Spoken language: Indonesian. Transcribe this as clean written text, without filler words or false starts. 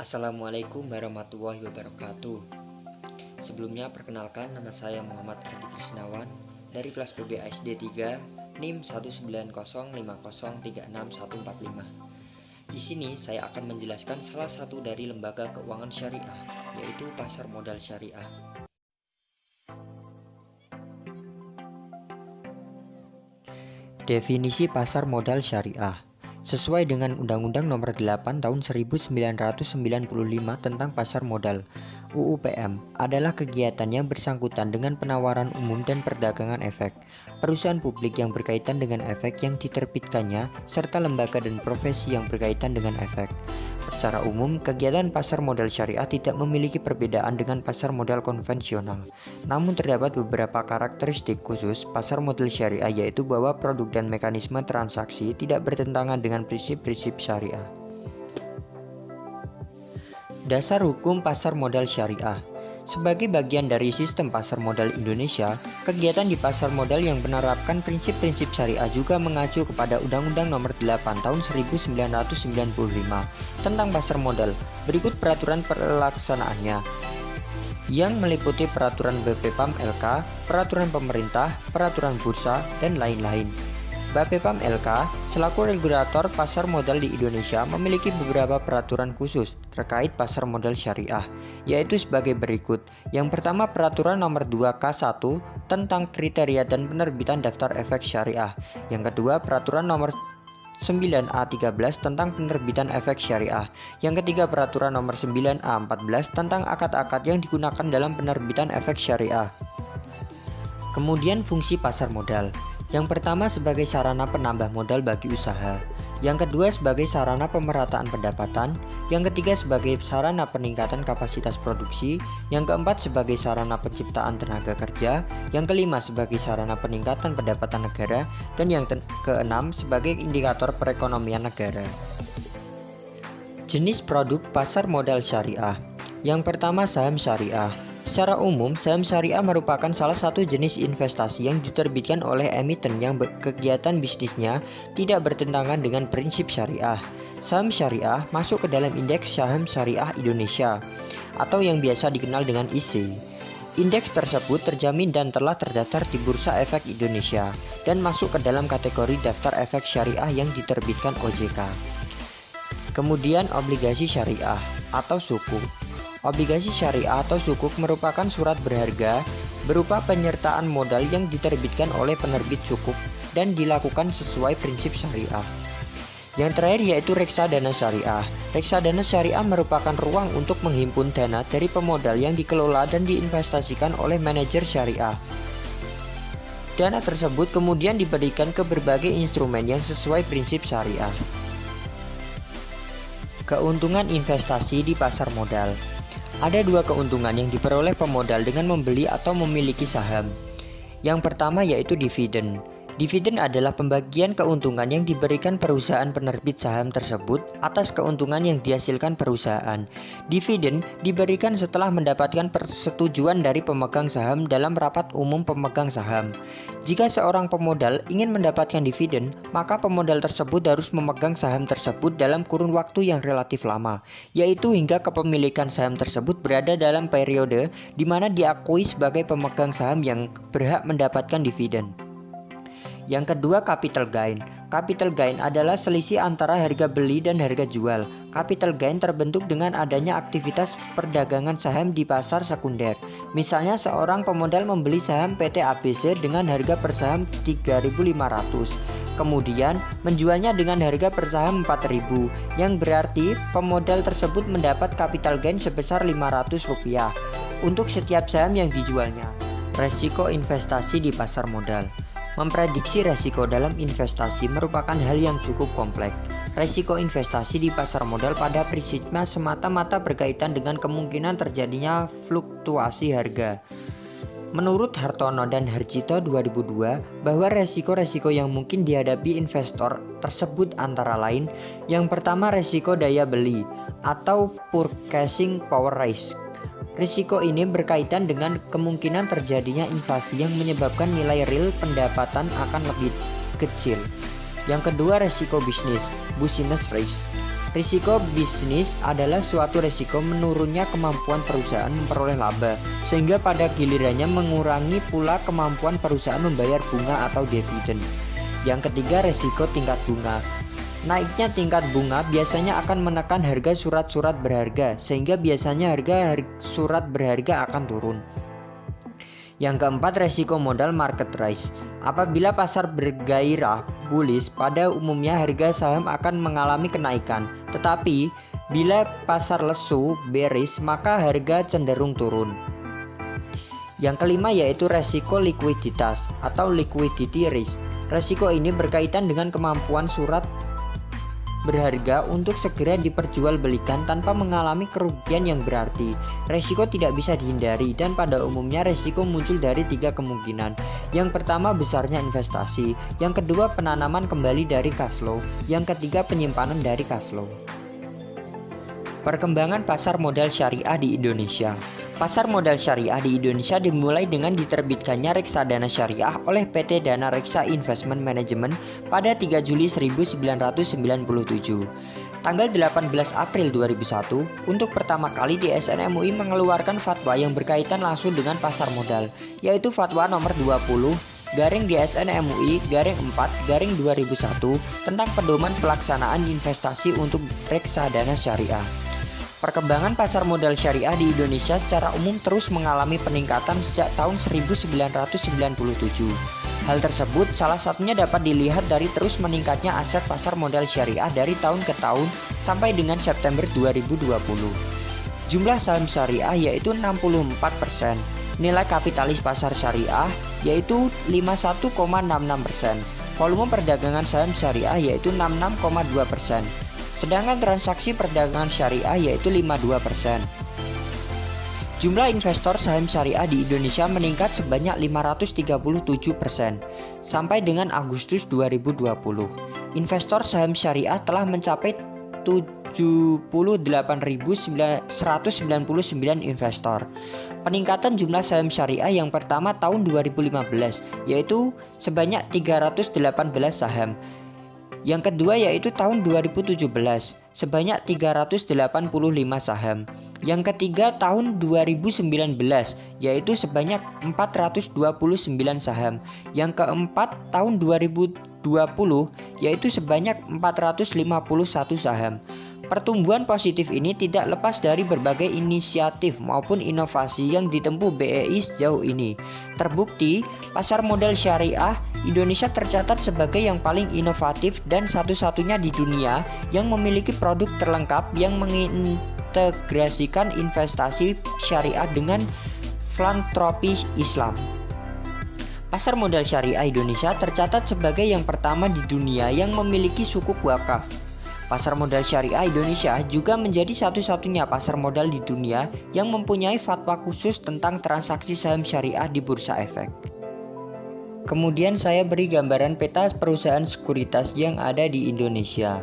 Assalamualaikum warahmatullahi wabarakatuh. Sebelumnya perkenalkan, nama saya Muhammad Ardi Krisnawan dari kelas PBASD 3 NIM 19050366145. Di sini saya akan menjelaskan salah satu dari lembaga keuangan syariah, yaitu pasar modal syariah. Definisi pasar modal syariah sesuai dengan Undang-Undang Nomor 8 Tahun 1995 tentang Pasar Modal (UU/PM) adalah kegiatan yang bersangkutan dengan penawaran umum dan perdagangan efek, perusahaan publik yang berkaitan dengan efek yang diterbitkannya, serta lembaga dan profesi yang berkaitan dengan efek. Secara umum, kegiatan pasar modal syariah tidak memiliki perbedaan dengan pasar modal konvensional. Namun terdapat beberapa karakteristik khusus pasar modal syariah, yaitu bahwa produk dan mekanisme transaksi tidak bertentangan dengan prinsip-prinsip syariah. Dasar hukum pasar modal syariah. Sebagai bagian dari sistem pasar modal Indonesia, kegiatan di pasar modal yang menerapkan prinsip-prinsip syariah juga mengacu kepada Undang-Undang Nomor 8 Tahun 1995 tentang pasar modal. Berikut peraturan pelaksanaannya, yang meliputi peraturan BPPAM LK, peraturan pemerintah, peraturan bursa, dan lain-lain. BPPAM LK selaku regulator pasar modal di Indonesia memiliki beberapa peraturan khusus terkait pasar modal syariah, yaitu sebagai berikut. Yang pertama, peraturan nomor 2K1 tentang kriteria dan penerbitan daftar efek syariah. Yang kedua, peraturan nomor 9A13 tentang penerbitan efek syariah. Yang ketiga, peraturan nomor 9A14 tentang akad-akad yang digunakan dalam penerbitan efek syariah. Kemudian fungsi pasar modal. Yang pertama, sebagai sarana penambah modal bagi usaha. Yang kedua, sebagai sarana pemerataan pendapatan. Yang ketiga, sebagai sarana peningkatan kapasitas produksi. Yang keempat, sebagai sarana penciptaan tenaga kerja. Yang kelima, sebagai sarana peningkatan pendapatan negara. Dan yang keenam, sebagai indikator perekonomian negara. Jenis produk pasar modal syariah. Yang pertama, saham syariah. Secara umum, saham syariah merupakan salah satu jenis investasi yang diterbitkan oleh emiten yang kegiatan bisnisnya tidak bertentangan dengan prinsip syariah. Saham syariah masuk ke dalam indeks saham syariah Indonesia atau yang biasa dikenal dengan ISE. Indeks tersebut terjamin dan telah terdaftar di Bursa Efek Indonesia dan masuk ke dalam kategori daftar efek syariah yang diterbitkan OJK. Kemudian obligasi syariah atau sukuk. Obligasi syariah atau sukuk merupakan surat berharga berupa penyertaan modal yang diterbitkan oleh penerbit sukuk dan dilakukan sesuai prinsip syariah. Yang terakhir yaitu reksadana syariah. Reksadana syariah merupakan ruang untuk menghimpun dana dari pemodal yang dikelola dan diinvestasikan oleh manajer syariah. Dana tersebut kemudian diberikan ke berbagai instrumen yang sesuai prinsip syariah. Keuntungan investasi di pasar modal. Ada dua keuntungan yang diperoleh pemodal dengan membeli atau memiliki saham. Yang pertama yaitu dividen. Dividen adalah pembagian keuntungan yang diberikan perusahaan penerbit saham tersebut atas keuntungan yang dihasilkan perusahaan. Dividen diberikan setelah mendapatkan persetujuan dari pemegang saham dalam rapat umum pemegang saham. Jika seorang pemodal ingin mendapatkan dividen, maka pemodal tersebut harus memegang saham tersebut dalam kurun waktu yang relatif lama, yaitu hingga kepemilikan saham tersebut berada dalam periode di mana diakui sebagai pemegang saham yang berhak mendapatkan dividen. Yang kedua, capital gain. Capital gain adalah selisih antara harga beli dan harga jual. Capital gain terbentuk dengan adanya aktivitas perdagangan saham di pasar sekunder. Misalnya seorang pemodal membeli saham PT ABC dengan harga per saham 3.500. Kemudian menjualnya dengan harga per saham 4.000, yang berarti pemodal tersebut mendapat capital gain sebesar Rp500 untuk setiap saham yang dijualnya. Resiko investasi di pasar modal. Memprediksi resiko dalam investasi merupakan hal yang cukup kompleks. Resiko investasi di pasar modal pada prinsipnya semata-mata berkaitan dengan kemungkinan terjadinya fluktuasi harga. Menurut Hartono dan Harjito 2002, bahwa resiko-resiko yang mungkin dihadapi investor tersebut antara lain, yang pertama resiko daya beli atau purchasing power risk. Risiko ini berkaitan dengan kemungkinan terjadinya inflasi yang menyebabkan nilai real pendapatan akan lebih kecil. Yang kedua, resiko bisnis, business risk. Risiko bisnis adalah suatu risiko menurunnya kemampuan perusahaan memperoleh laba, sehingga pada gilirannya mengurangi pula kemampuan perusahaan membayar bunga atau dividen. Yang ketiga, risiko tingkat bunga. Naiknya tingkat bunga biasanya akan menekan harga surat-surat berharga, sehingga biasanya harga surat berharga akan turun. Yang keempat, resiko modal market rise. Apabila pasar bergairah bullish, pada umumnya harga saham akan mengalami kenaikan. Tetapi bila pasar lesu bearish, maka harga cenderung turun. Yang kelima yaitu resiko likuiditas atau liquidity risk. Resiko ini berkaitan dengan kemampuan surat berharga untuk segera diperjualbelikan tanpa mengalami kerugian yang berarti. Resiko tidak bisa dihindari dan pada umumnya resiko muncul dari 3 kemungkinan. Yang pertama, besarnya investasi. Yang kedua, penanaman kembali dari cash flow. Yang ketiga, penyimpanan dari cash flow. Perkembangan pasar modal syariah di Indonesia. Pasar modal syariah di Indonesia dimulai dengan diterbitkannya Reksadana Syariah oleh PT Dana Reksa Investment Management pada 3 Juli 1997. Tanggal 18 April 2001, untuk pertama kali DSN MUI mengeluarkan fatwa yang berkaitan langsung dengan pasar modal, yaitu Fatwa nomor 20 DSN MUI 4/2001 tentang pedoman pelaksanaan investasi untuk reksadana syariah. Perkembangan pasar modal syariah di Indonesia secara umum terus mengalami peningkatan sejak tahun 1997. Hal tersebut salah satunya dapat dilihat dari terus meningkatnya aset pasar modal syariah dari tahun ke tahun sampai dengan September 2020. Jumlah saham syariah yaitu 64%, nilai kapitalis pasar syariah yaitu 51,66%, volume perdagangan saham syariah yaitu 66,2%. Sedangkan transaksi perdagangan syariah yaitu 52%. Jumlah investor saham syariah di Indonesia meningkat sebanyak 537% sampai dengan Agustus 2020. Investor saham syariah telah mencapai 78.199 investor. Peningkatan jumlah saham syariah yang pertama tahun 2015 yaitu sebanyak 318 saham. Yang kedua yaitu tahun 2017 sebanyak 385 saham. Yang ketiga tahun 2019 yaitu sebanyak 429 saham. Yang keempat tahun 2020 yaitu sebanyak 451 saham. Pertumbuhan positif ini tidak lepas dari berbagai inisiatif maupun inovasi yang ditempuh BEI sejauh ini. Terbukti, pasar modal syariah Indonesia tercatat sebagai yang paling inovatif dan satu-satunya di dunia yang memiliki produk terlengkap yang mengintegrasikan investasi syariah dengan filantropi Islam. Pasar modal syariah Indonesia tercatat sebagai yang pertama di dunia yang memiliki sukuk wakaf. Pasar modal syariah Indonesia juga menjadi satu-satunya pasar modal di dunia yang mempunyai fatwa khusus tentang transaksi saham syariah di Bursa Efek. Kemudian saya beri gambaran peta perusahaan sekuritas yang ada di Indonesia.